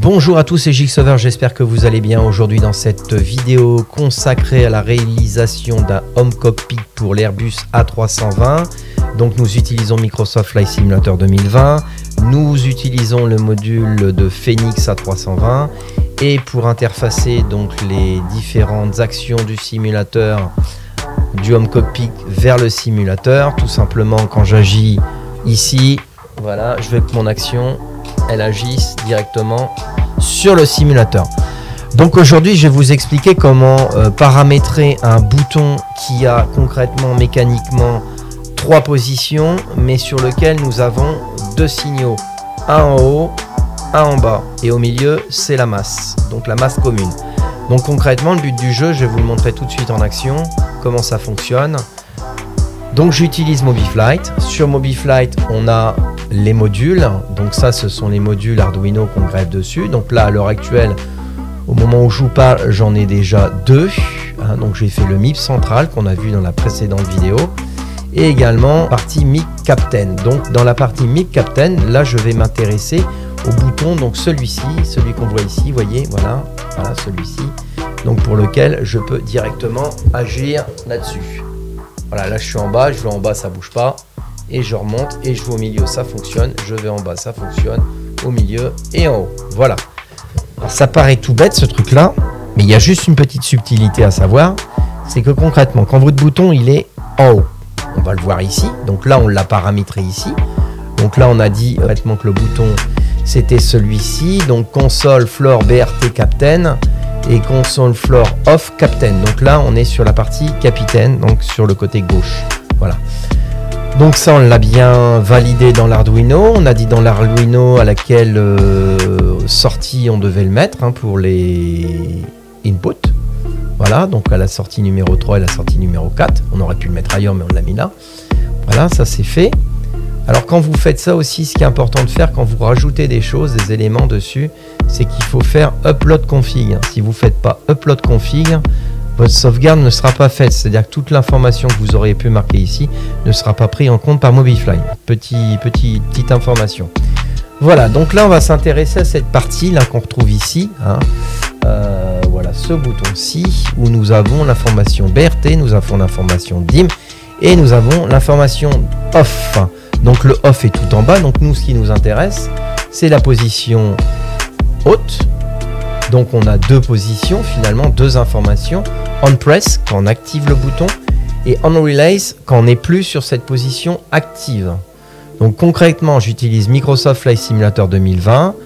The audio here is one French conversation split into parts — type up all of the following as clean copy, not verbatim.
Bonjour à tous, c'est Jigsaver, j'espère que vous allez bien. Aujourd'hui dans cette vidéo consacrée à la réalisation d'un Home Cockpit pour l'Airbus A320. Donc nous utilisons Microsoft Flight Simulator 2020, nous utilisons le module de Phoenix A320 et pour interfacer donc les différentes actions du simulateur du Home Cockpit vers le simulateur, tout simplement quand j'agis ici, voilà, je veux que mon action elle agisse directement sur le simulateur. Donc aujourd'hui je vais vous expliquer comment paramétrer un bouton qui a concrètement mécaniquement 3 positions mais sur lequel nous avons 2 signaux, un en haut, un en bas et au milieu c'est la masse, donc la masse commune. Donc concrètement le but du jeu, je vais vous le montrer tout de suite en action, comment ça fonctionne. Donc j'utilise MobiFlight. Sur MobiFlight on a les modules, donc ça ce sont les modules Arduino qu'on greffe dessus. Donc là à l'heure actuelle, au moment où je vous parle, j'en ai déjà 2. Donc j'ai fait le MIP central qu'on a vu dans la précédente vidéo et également partie MIP Captain. Donc dans la partie MIP Captain, là je vais m'intéresser au bouton, donc celui-ci, celui qu'on voit ici, voyez, voilà celui-ci, donc pour lequel je peux directement agir là-dessus. Voilà, là je suis en bas, je vais en bas, ça bouge pas. Et je remonte et je vais au milieu, ça fonctionne. Je vais en bas, ça fonctionne. Au milieu et en haut. Voilà. Alors ça paraît tout bête ce truc là, mais il y a juste une petite subtilité à savoir. C'est que concrètement, quand votre bouton il est en haut, on va le voir ici. Donc là on l'a paramétré ici. Donc là on a dit concrètement que le bouton c'était celui-ci. Donc console floor BRT Captain et console floor off Captain. Donc là on est sur la partie capitaine, donc sur le côté gauche. Voilà. Donc ça on l'a bien validé dans l'Arduino, on a dit dans l'Arduino à laquelle sortie on devait le mettre pour les inputs. Voilà, donc à la sortie numéro 3 et la sortie numéro 4, on aurait pu le mettre ailleurs mais on l'a mis là. Voilà, ça c'est fait. Alors quand vous faites ça aussi, ce qui est important de faire quand vous rajoutez des choses, des éléments dessus, c'est qu'il faut faire upload config. Si vous ne faites pas upload config, votre sauvegarde ne sera pas faite, c'est-à-dire que toute l'information que vous auriez pu marquer ici ne sera pas prise en compte par MobiFlight. Petite information. Voilà, donc là on va s'intéresser à cette partie là qu'on retrouve ici. Voilà, ce bouton-ci où nous avons l'information BRT, nous avons l'information DIM et nous avons l'information OFF. Donc le OFF est tout en bas, donc nous ce qui nous intéresse c'est la position haute. Donc on a 2 positions, finalement 2 informations. On press quand on active le bouton et on release quand on n'est plus sur cette position active. Donc concrètement j'utilise Microsoft Flight Simulator 2020.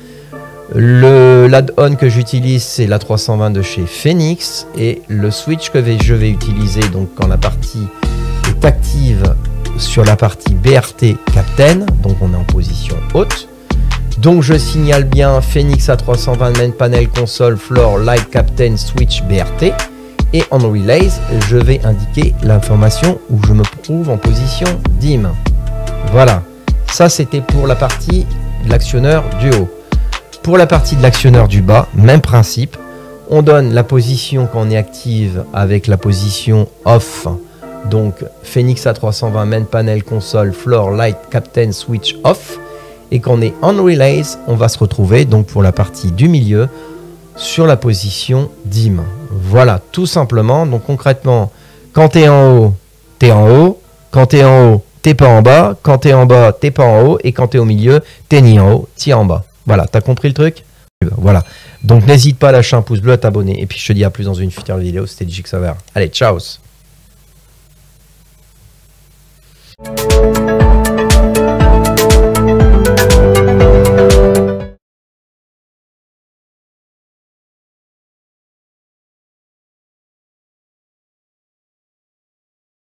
L'add-on que j'utilise c'est l'A320 de chez Phoenix et le switch que je vais utiliser donc quand la partie est active sur la partie BRT Captain, donc on est en position haute. Donc je signale bien Phoenix A320 Main Panel Console Floor Light Captain Switch BRT et en Relays je vais indiquer l'information où je me trouve en position DIM. Voilà, ça c'était pour la partie de l'actionneur du haut. Pour la partie de l'actionneur du bas, même principe, on donne la position quand on est active avec la position off. Donc Phoenix A320 Main Panel Console Floor Light Captain Switch Off. Et quand on est on relays, on va se retrouver donc pour la partie du milieu sur la position DIM. Voilà, tout simplement. Donc concrètement, quand tu es en haut, tu es en haut. Quand tu es en haut, tu pas en bas. Quand tu es en bas, tu pas en haut. Et quand tu es au milieu, tu ni en haut, tu es en bas. Voilà, tu as compris le truc? Voilà. Donc n'hésite pas à lâcher un pouce bleu, à t'abonner. Et puis je te dis à plus dans une future vidéo. C'était Jigsaver. Allez, ciao!